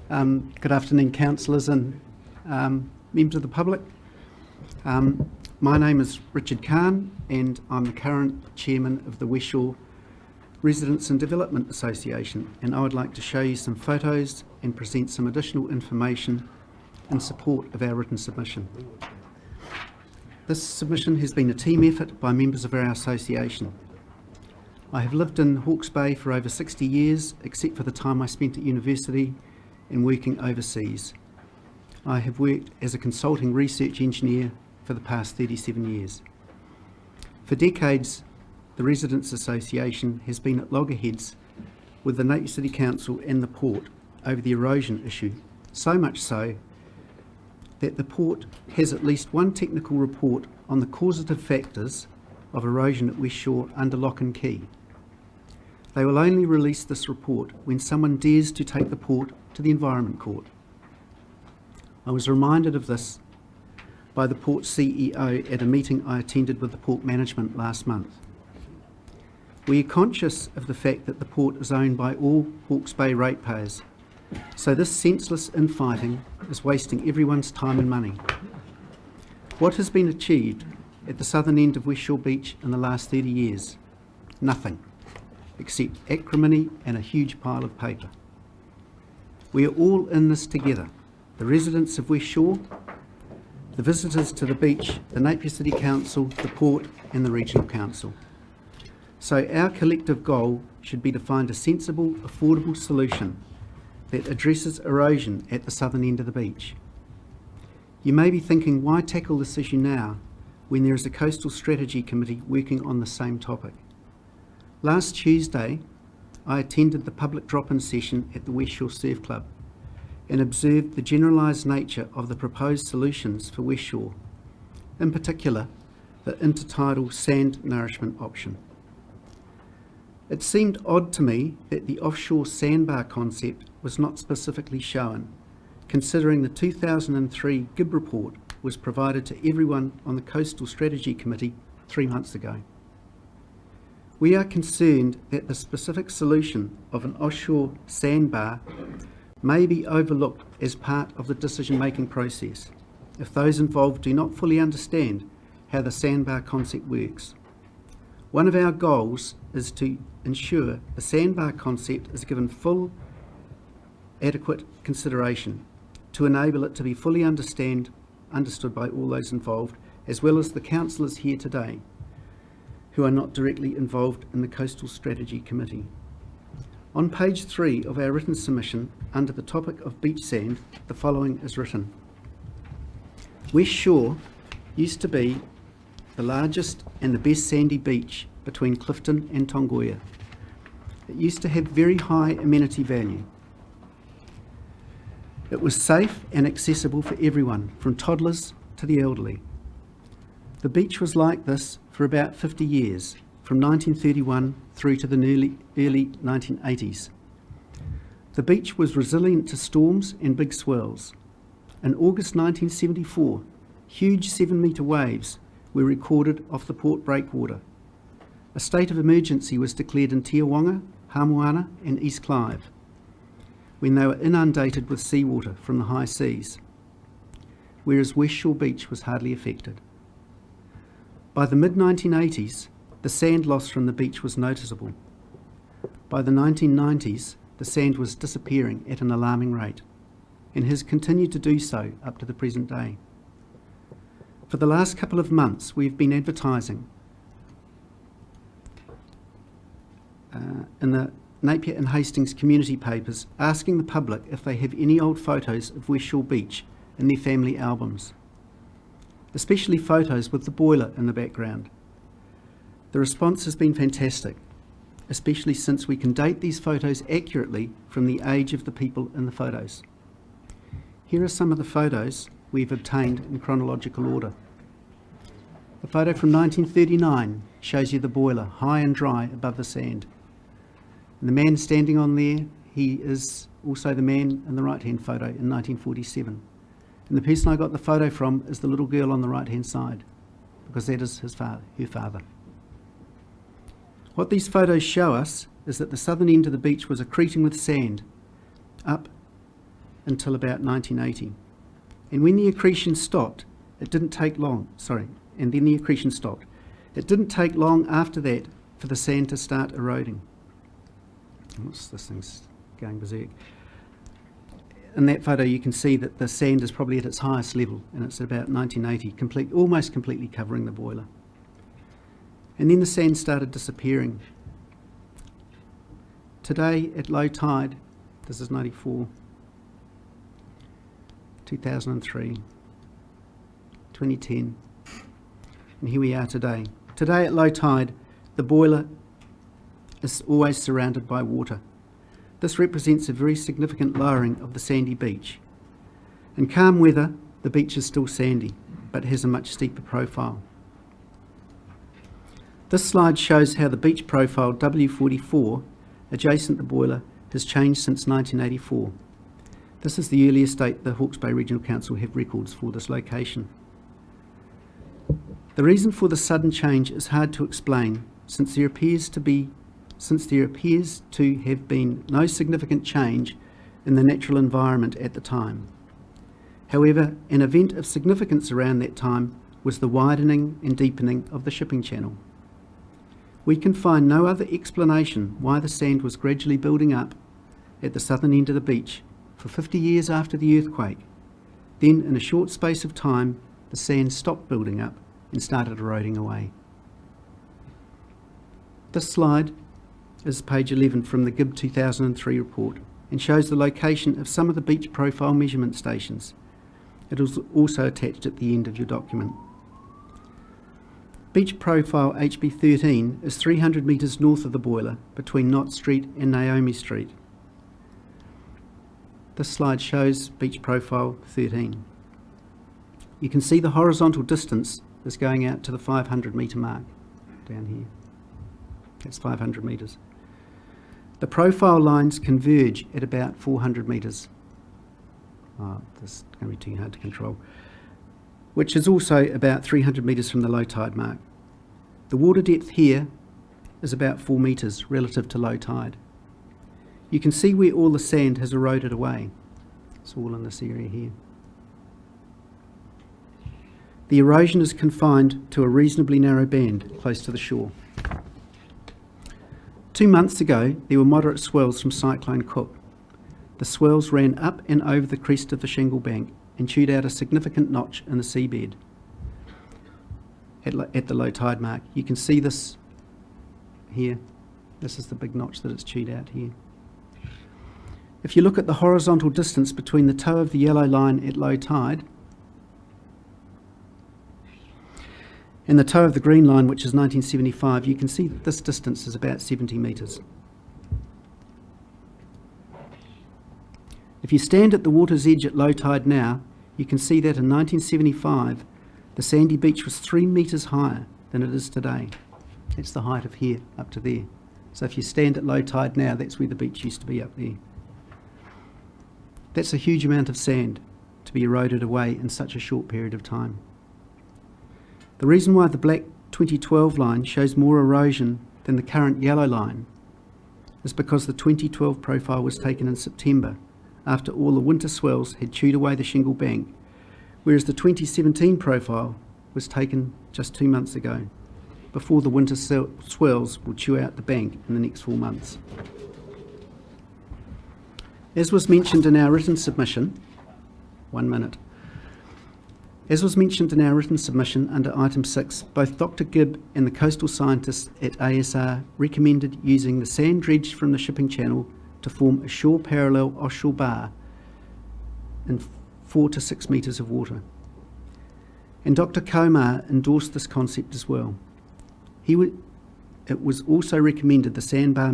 Good afternoon, councillors and members of the public. My name is Richard Kahn and I'm the current chairman of the Westshore Residents and Development Association, and I would like to show you some photos and present some additional information in support of our written submission. This submission has been a team effort by members of our association. I have lived in Hawke's Bay for over 60 years, except for the time I spent at university and working overseas. I have worked as a consulting research engineer for the past 37 years. For decades, the Residents Association has been at loggerheads with the Napier City Council and the Port over the erosion issue, so much so that the Port has at least one technical report on the causative factors of erosion at Westshore under lock and key. They will only release this report when someone dares to take the Port to the Environment Court. I was reminded of this by the Port CEO at a meeting I attended with the Port management last month. We are conscious of the fact that the Port is owned by all Hawke's Bay ratepayers, so this senseless infighting is wasting everyone's time and money. What has been achieved at the southern end of Westshore Beach in the last 30 years? Nothing, except acrimony and a huge pile of paper. We are all in this together, the residents of Westshore, the visitors to the beach, the Napier City Council, the Port and the Regional Council. So our collective goal should be to find a sensible, affordable solution that addresses erosion at the southern end of the beach. You may be thinking, why tackle this issue now when there is a Coastal Strategy Committee working on the same topic? Last Tuesday, I attended the public drop-in session at the Westshore Surf Club and observed the generalised nature of the proposed solutions for Westshore, in particular the intertidal sand nourishment option. It seemed odd to me that the offshore sandbar concept was not specifically shown, considering the 2003 GIB report was provided to everyone on the Coastal Strategy Committee 3 months ago. We are concerned that the specific solution of an offshore sandbar may be overlooked as part of the decision-making process if those involved do not fully understand how the sandbar concept works. One of our goals is to ensure the sandbar concept is given full, adequate consideration to enable it to be fully understood by all those involved, as well as the councillors here today who are not directly involved in the Coastal Strategy Committee. On page 3 of our written submission, under the topic of beach sand, the following is written. Westshore used to be the largest and the best sandy beach between Clifton and Tongoia. It used to have very high amenity value. It was safe and accessible for everyone, from toddlers to the elderly. The beach was like this for about 50 years, from 1931 through to the early 1980s. The beach was resilient to storms and big swells. In August 1974, huge 7-metre waves were recorded off the Port breakwater. A state of emergency was declared in Tiawonga, Hamoana and East Clive when they were inundated with seawater from the high seas, whereas Westshore Beach was hardly affected. By the mid-1980s, the sand loss from the beach was noticeable. By the 1990s, the sand was disappearing at an alarming rate and has continued to do so up to the present day. For the last couple of months, we've been advertising in the Napier and Hastings community papers, asking the public if they have any old photos of Westshore Beach in their family albums, especially photos with the boiler in the background. The response has been fantastic, especially since we can date these photos accurately from the age of the people in the photos. Here are some of the photos we've obtained in chronological order. The photo from 1939 shows you the boiler high and dry above the sand. And the man standing on there, he is also the man in the right-hand photo in 1947. And the person I got the photo from is the little girl on the right-hand side, because that is his father, her father. What these photos show us is that the southern end of the beach was accreting with sand up until about 1980. And when the accretion stopped, it didn't take long, and then the accretion stopped. It didn't take long after that for the sand to start eroding. This thing's going berserk. In that photo you can see that the sand is probably at its highest level, and it's at about 1980, almost completely covering the boiler. And then the sand started disappearing. Today at low tide, this is 94, 2003, 2010, and here we are today. Today at low tide, the boiler is always surrounded by water. This represents a very significant lowering of the sandy beach. In calm weather, the beach is still sandy, but has a much steeper profile. This slide shows how the beach profile W44, adjacent the boiler, has changed since 1984. This is the earliest date the Hawke's Bay Regional Council have records for this location. The reason for the sudden change is hard to explain, since there appears to have been no significant change in the natural environment at the time. However, an event of significance around that time was the widening and deepening of the shipping channel. We can find no other explanation why the sand was gradually building up at the southern end of the beach for 50 years after the earthquake. Then, in a short space of time, the sand stopped building up and started eroding away. This slide is page 11 from the GIB 2003 report and shows the location of some of the beach profile measurement stations. It is also attached at the end of your document. Beach profile HB13 is 300 metres north of the boiler between Knott Street and Naomi Street. This slide shows beach profile 13. You can see the horizontal distance is going out to the 500 metre mark down here. That's 500 metres. The profile lines converge at about 400 metres. This is going to be too hard to control. Which is also about 300 metres from the low tide mark. The water depth here is about 4 metres relative to low tide. You can see where all the sand has eroded away. It's all in this area here. The erosion is confined to a reasonably narrow band close to the shore. 2 months ago, there were moderate swells from Cyclone Cook. The swells ran up and over the crest of the shingle bank and chewed out a significant notch in the seabed at the low tide mark. You can see this here. This is the big notch that it's chewed out here. If you look at the horizontal distance between the toe of the yellow line at low tide and the toe of the green line, which is 1975, you can see that this distance is about 70 metres. If you stand at the water's edge at low tide now, you can see that in 1975, the sandy beach was 3 metres higher than it is today. That's the height of here up to there. So if you stand at low tide now, that's where the beach used to be, up there. That's a huge amount of sand to be eroded away in such a short period of time. The reason why the black 2012 line shows more erosion than the current yellow line is because the 2012 profile was taken in September, after all the winter swells had chewed away the shingle bank, whereas the 2017 profile was taken just 2 months ago, before the winter swells will chew out the bank in the next 4 months. As was mentioned in our written submission, 1 minute. As was mentioned in our written submission under item 6, both Dr. Gibb and the coastal scientists at ASR recommended using the sand dredged from the shipping channel to form a shore parallel offshore bar in 4 to 6 metres of water. And Dr. Komar endorsed this concept as well. It was also recommended the sandbar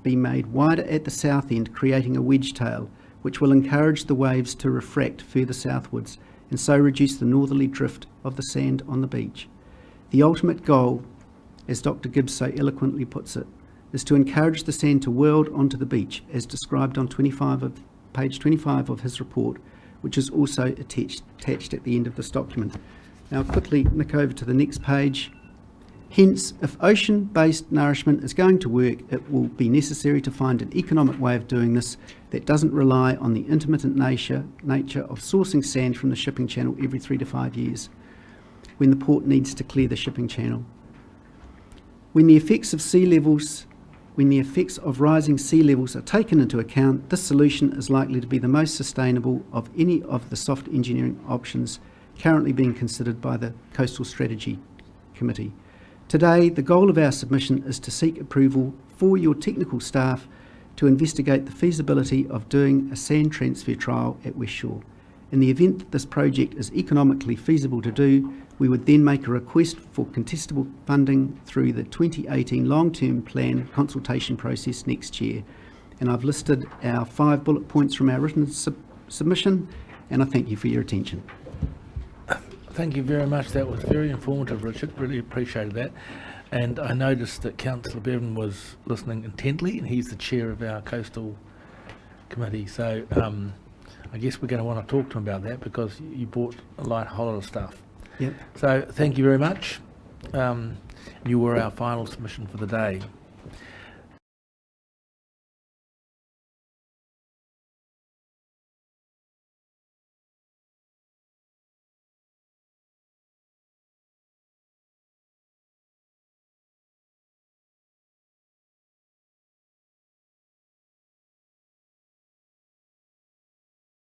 be made wider at the south end, creating a wedge tail, which will encourage the waves to refract further southwards and so reduce the northerly drift of the sand on the beach. The ultimate goal, as Dr. Gibbs so eloquently puts it, is to encourage the sand to whirl onto the beach, as described on page 25 of his report, which is also attached at the end of this document. Now I'll quickly nick over to the next page. Hence, if ocean-based nourishment is going to work, it will be necessary to find an economic way of doing this that doesn't rely on the intermittent nature of sourcing sand from the shipping channel every 3 to 5 years, when the port needs to clear the shipping channel. When the effects of rising sea levels are taken into account, this solution is likely to be the most sustainable of any of the soft engineering options currently being considered by the Coastal Strategy Committee. Today, the goal of our submission is to seek approval for your technical staff to investigate the feasibility of doing a sand transfer trial at Westshore. In the event that this project is economically feasible to do, we would then make a request for contestable funding through the 2018 long-term plan consultation process next year. And I've listed our 5 bullet points from our written submission, and I thank you for your attention. Thank you very much. That was very informative, Richard. Really appreciated that. And I noticed that Councillor Bevan was listening intently, and he's the chair of our Coastal Committee. So I guess we're going to want to talk to him about that, because you brought a whole lot of stuff. Yep. So thank you very much. You were our final submission for the day.